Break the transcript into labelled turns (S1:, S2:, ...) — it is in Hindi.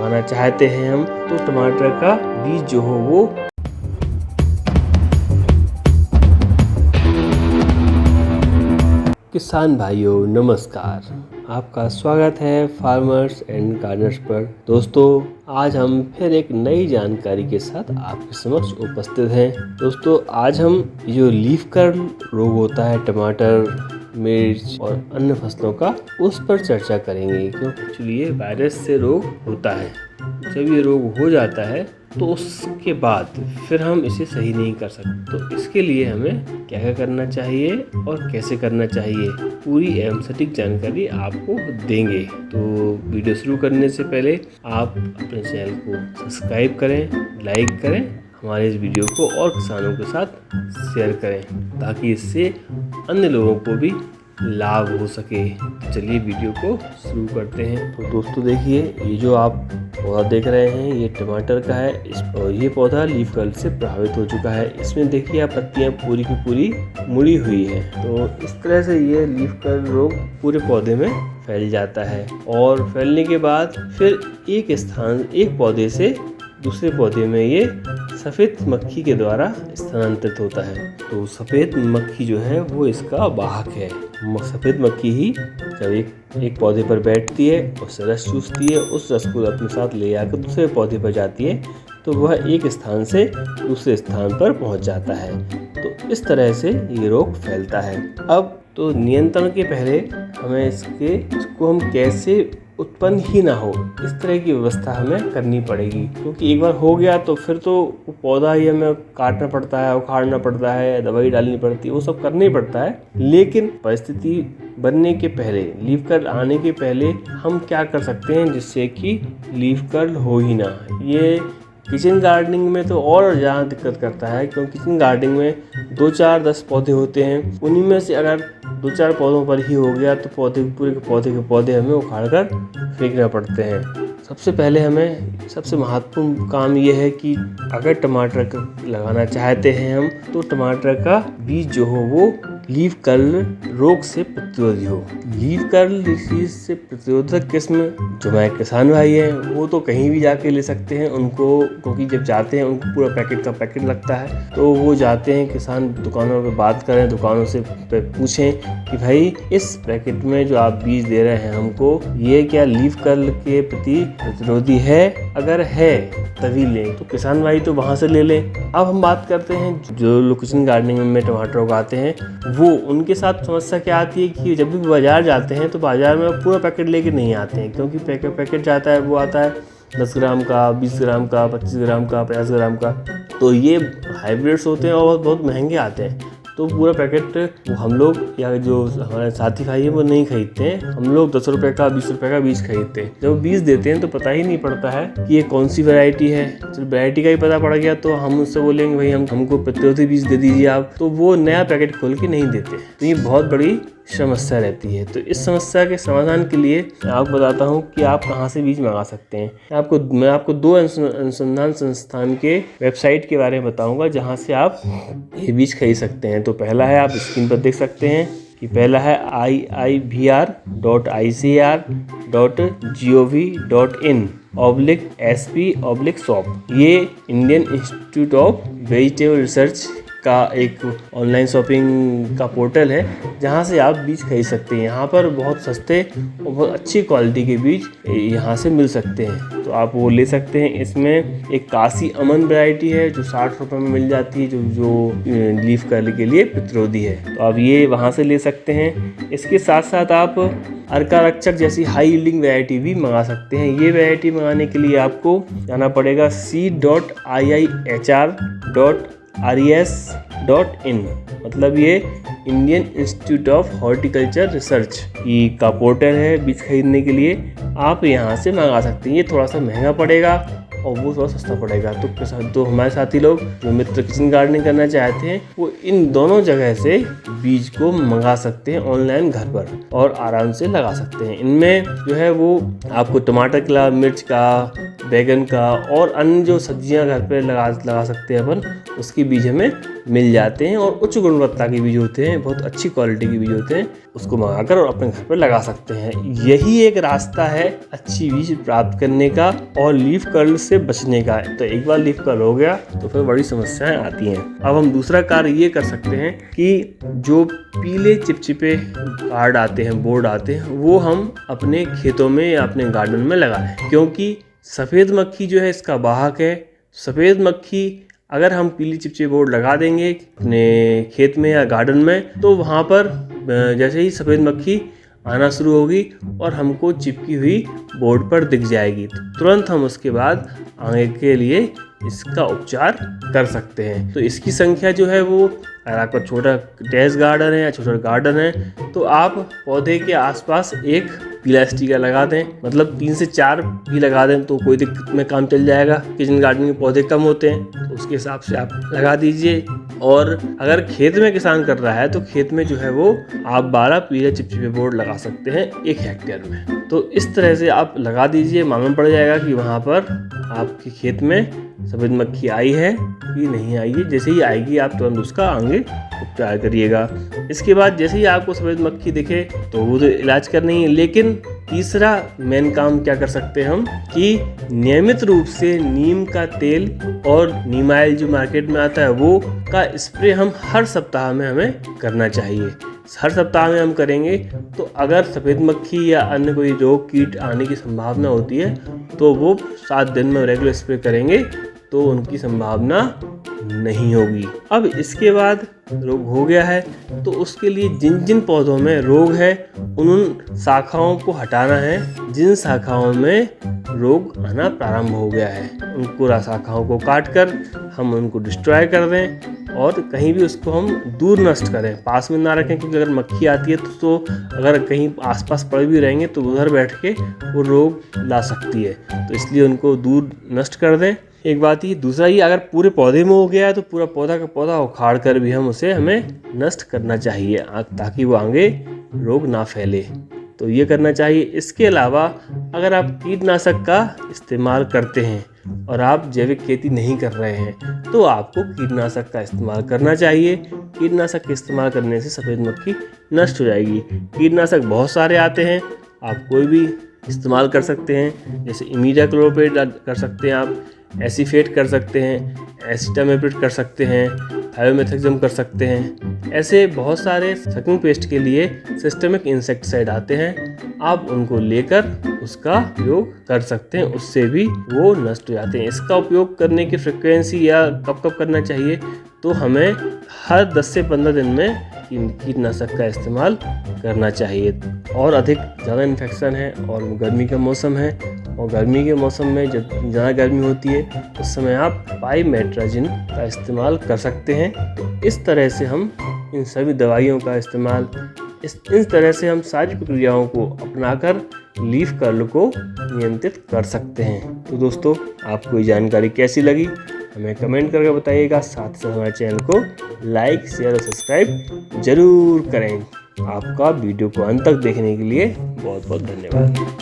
S1: लगाना चाहते हैं हम, तो टमाटर का बीज जो हो वो किसान भाइयों नमस्कार, आपका स्वागत है फार्मर्स एंड गार्डनर्स पर। दोस्तों आज हम फिर एक नई जानकारी के साथ आपके समक्ष उपस्थित हैं। दोस्तों आज हम जो लीफ कर्ल रोग होता है टमाटर, मिर्च और अन्य फसलों का, उस पर चर्चा करेंगे, क्योंकि एक्चुअली ये वायरस से रोग होता है। जब ये रोग हो जाता है तो उसके बाद फिर हम इसे सही नहीं कर सकते। तो इसके लिए हमें क्या क्या करना चाहिए और कैसे करना चाहिए, पूरी एवं सटीक जानकारी आपको देंगे। तो वीडियो शुरू करने से पहले आप अपने चैनल को सब्सक्राइब करें, लाइक करें, हमारे इस वीडियो को और किसानों के साथ शेयर करें, ताकि इससे अन्य लोगों को भी लाभ हो सके। तो चलिए वीडियो को शुरू करते हैं। तो दोस्तों देखिए, ये जो आप पौधा देख रहे हैं ये टमाटर का है। ये पौधा लीफ कर्ल से प्रभावित हो चुका है। इसमें देखिए आप पत्तियां पूरी की पूरी मुड़ी हुई है। तो इस तरह से ये लीफ कर्ल रोग पूरे पौधे में फैल जाता है और फैलने के बाद फिर एक पौधे से दूसरे पौधे में ये सफ़ेद मक्खी के द्वारा स्थानांतरित होता है। तो सफ़ेद मक्खी जो है वो इसका वाहक है। सफ़ेद मक्खी ही जब एक पौधे पर बैठती है, उससे रस चूसती है, उस रस को अपने साथ ले आकर दूसरे पौधे पर जाती है, तो वह एक स्थान से दूसरे स्थान पर पहुंच जाता है। तो इस तरह से ये रोग फैलता है। अब तो नियंत्रण के पहले हमें इसको हम कैसे उत्पन्न ही ना हो, इस तरह की व्यवस्था हमें करनी पड़ेगी। क्योंकि एक बार हो गया तो फिर तो वो पौधा ही हमें काटना पड़ता है, उखाड़ना पड़ता है, दवाई डालनी पड़ती है, वो सब करना ही पड़ता है। लेकिन परिस्थिति बनने के पहले, लीफ कर्ल आने के पहले हम क्या कर सकते हैं जिससे कि लीफ कर्ल हो ही ना। ये किचन गार्डनिंग में तो और ज़्यादा दिक्कत करता है, क्योंकि किचन गार्डनिंग में 2, 4, 10 पौधे होते हैं। उन्हीं में से अगर 2-4 पौधों पर ही हो गया तो पूरे के पौधे हमें उखाड़ कर फेंकना पड़ते हैं। सबसे पहले हमें सबसे महत्वपूर्ण काम ये है कि अगर टमाटर लगाना चाहते हैं हम, तो टमाटर का बीज जो हो वो लीफ कर्ल रोग से प्रतिरोधी हो। लीफ कर्ल डिसीज से प्रतिरोधक किस्म जो हमारे किसान भाई हैं वो तो कहीं भी जाके ले सकते हैं उनको, क्योंकि जब जाते हैं उनको पूरा पैकेट लगता है। तो वो जाते हैं, किसान दुकानों पे बात करें, दुकानों से पूछें कि भाई इस पैकेट में जो आप बीज दे रहे हैं हमको, ये क्या लीफ कर्ल के प्रति प्रतिरोधी है? अगर है तभी लें। तो किसान भाई तो वहाँ से ले लें। अब हम बात करते हैं जो लोग किचन गार्डनिंग में टमाटर उगाते हैं, वो उनके साथ समस्या क्या आती है कि जब भी बाजार जाते हैं तो बाजार में पूरा पैकेट लेके नहीं आते हैं, क्योंकि पैकेट जाता है वो आता है 10 ग्राम का, 20 ग्राम का, 25 ग्राम का, 50 ग्राम का। तो ये हाइब्रिड्स होते हैं और बहुत महंगे आते हैं। तो पूरा पैकेट हम लोग या जो हमारे साथी भाई है वो नहीं खरीदते हैं। हम लोग 10 रुपये का, 20 रुपये का बीज खरीदते हैं। जब बीज देते हैं तो पता ही नहीं पड़ता है कि ये कौन सी वैरायटी है। जब वैरायटी का ही पता पड़ गया तो हम उससे बोलेंगे भाई हमको प्रतिरोधी बीज दे दीजिए आप, तो वो नया पैकेट खोल के नहीं देते। तो ये बहुत बड़ी समस्या रहती है। तो इस समस्या के समाधान के लिए मैं आपको बताता हूँ कि आप कहाँ से बीज मंगा सकते हैं। मैं आपको 2 अनुसंधान संस्थान के वेबसाइट के बारे में बताऊँगा जहाँ से आप ये बीज खरीद सकते हैं। तो पहला है, आप स्क्रीन पर देख सकते हैं कि पहला है iivr.icr.gov.in/sp/shop। ये Indian institute of vegetable research का एक ऑनलाइन शॉपिंग का पोर्टल है, जहां से आप बीज खरीद सकते हैं। यहाँ पर बहुत सस्ते और बहुत अच्छी क्वालिटी के बीज यहाँ से मिल सकते हैं, तो आप वो ले सकते हैं। इसमें एक काशी अमन वैरायटी है जो 60 रुपये में मिल जाती है, जो लीफ कर्ल के लिए प्रतिरोधी है। तो आप ये वहाँ से ले सकते हैं। इसके साथ साथ आप अर्का रक्षक जैसी हाई यील्डिंग वैरायटी भी मंगा सकते हैं। ये वैरायटी मंगाने के लिए आपको जाना पड़ेगा c.iihr.res.in, मतलब ये Indian institute of horticulture research का पोर्टल है। बीज खरीदने के लिए आप यहाँ से मंगा सकते हैं। ये थोड़ा सा महंगा पड़ेगा और वो थोड़ा सस्ता पड़ेगा। तो हमारे साथी लोग जो मित्र किचन गार्डनिंग करना चाहते हैं वो इन दोनों जगह से बीज को मंगा सकते हैं ऑनलाइन घर पर और आराम से लगा सकते हैं। इनमें जो है वो आपको टमाटर का, मिर्च का, बैगन का और अन्य जो सब्जियां घर पे लगा सकते हैं अपन, उसके बीज हमें मिल जाते हैं। और उच्च गुणवत्ता के बीज होते हैं, बहुत अच्छी क्वालिटी के बीज होते हैं, उसको मंगाकर और अपने घर पर लगा सकते हैं। यही एक रास्ता है अच्छी बीज प्राप्त करने का और लीफ कर्ल से बचने का। तो एक बार लीफ कर्ल हो गया तो फिर बड़ी समस्याएं आती हैं। अब हम दूसरा कार्य ये कर सकते हैं कि जो पीले चिपचिपे कार्ड आते हैं, बोर्ड आते हैं, वो हम अपने खेतों में या अपने गार्डन में लगाएं, क्योंकि सफ़ेद मक्खी जो है इसका वाहक है। सफ़ेद मक्खी अगर हम पीली चिपचिपे बोर्ड लगा देंगे अपने खेत में या गार्डन में, तो वहाँ पर जैसे ही सफ़ेद मक्खी आना शुरू होगी और हमको चिपकी हुई बोर्ड पर दिख जाएगी, तो तुरंत हम उसके बाद आगे के लिए इसका उपचार कर सकते हैं। तो इसकी संख्या जो है वो, अगर आपका छोटा टेरेस गार्डन है या छोटा गार्डन है, तो आप पौधे के आसपास एक पीला स्टिकर लगा दें, मतलब 3 से 4 भी लगा दें तो कोई दिक्कत में काम चल जाएगा। किचन गार्डन के पौधे कम होते हैं तो उसके हिसाब से आप लगा दीजिए। और अगर खेत में किसान कर रहा है तो खेत में जो है वो आप 12 पीले चिपचिपे बोर्ड लगा सकते हैं 1 हेक्टेयर में। तो इस तरह से आप लगा दीजिए, मालूम पड़ जाएगा कि वहाँ पर आपके खेत में सफ़ेद मक्खी आई है कि नहीं आई है। जैसे ही आएगी आप तुरंत उसका आगे उपचार करिएगा। इसके बाद जैसे ही आपको सफ़ेद मक्खी दिखे तो वो तो इलाज करना ही है, लेकिन तीसरा मेन काम क्या कर सकते हैं हम कि नियमित रूप से नीम का तेल और नीम ऑयल जो मार्केट में आता है वो का स्प्रे हम हर सप्ताह में हमें करना चाहिए। हर सप्ताह में हम करेंगे तो अगर सफ़ेद मक्खी या अन्य कोई रोग कीट आने की संभावना होती है तो वो 7 दिन में रेगुलर स्प्रे करेंगे तो उनकी संभावना नहीं होगी। अब इसके बाद रोग हो गया है तो उसके लिए जिन जिन पौधों में रोग है उन शाखाओं को हटाना है। जिन शाखाओं में रोग आना प्रारंभ हो गया है उनको शाखाओं को काटकर हम उनको डिस्ट्रॉय कर दें और कहीं भी उसको हम दूर नष्ट करें, पास में ना रखें, क्योंकि अगर मक्खी आती है तो अगर कहीं आसपास पड़ भी रहेंगे तो उधर बैठ के वो रोग ला सकती है, तो इसलिए उनको दूर नष्ट कर दें। एक बात ही, दूसरा ही, अगर पूरे पौधे में हो गया है तो पूरा पौधा का पौधा उखाड़ कर भी हमें नष्ट करना चाहिए ताकि वो आगे रोग ना फैले, तो ये करना चाहिए। इसके अलावा अगर आप कीटनाशक का इस्तेमाल करते हैं और आप जैविक खेती नहीं कर रहे हैं तो आपको कीटनाशक का इस्तेमाल करना चाहिए। कीटनाशक के इस्तेमाल करने से सफ़ेद मक्खी नष्ट हो जाएगी। कीटनाशक बहुत सारे आते हैं, आप कोई भी इस्तेमाल कर सकते हैं, जैसे इमीडाक्लोप्रिड कर सकते हैं, आप एसीफेट कर सकते हैं, एसिटामिप्रिड कर सकते हैं, थायोमेथाक्सम कर सकते हैं। ऐसे बहुत सारे सकिंग पेस्ट के लिए सिस्टमिक इंसेक्टिसाइड आते हैं, आप उनको लेकर उसका उपयोग कर सकते हैं, उससे भी वो नष्ट हो जाते हैं। इसका उपयोग करने की फ्रिक्वेंसी या कब कब करना चाहिए, तो हमें हर 10 से 15 दिन में कीटनाशक का इस्तेमाल करना चाहिए। और अधिक ज़्यादा इन्फेक्शन है और गर्मी का मौसम है, और गर्मी के मौसम में जब ज़्यादा गर्मी होती है उस समय आप पाइमेट्राजिन का इस्तेमाल कर सकते हैं। तो इस तरह से हम इन सभी दवाइयों का इस्तेमाल इस तरह से हम सारी प्रक्रियाओं को अपनाकर लीफ कर्ल को नियंत्रित कर सकते हैं। तो दोस्तों, आपको ये जानकारी कैसी लगी हमें कमेंट करके बताइएगा। साथ ही हमारे चैनल को लाइक, शेयर और सब्सक्राइब जरूर करें। आपका वीडियो को अंत तक देखने के लिए बहुत बहुत धन्यवाद।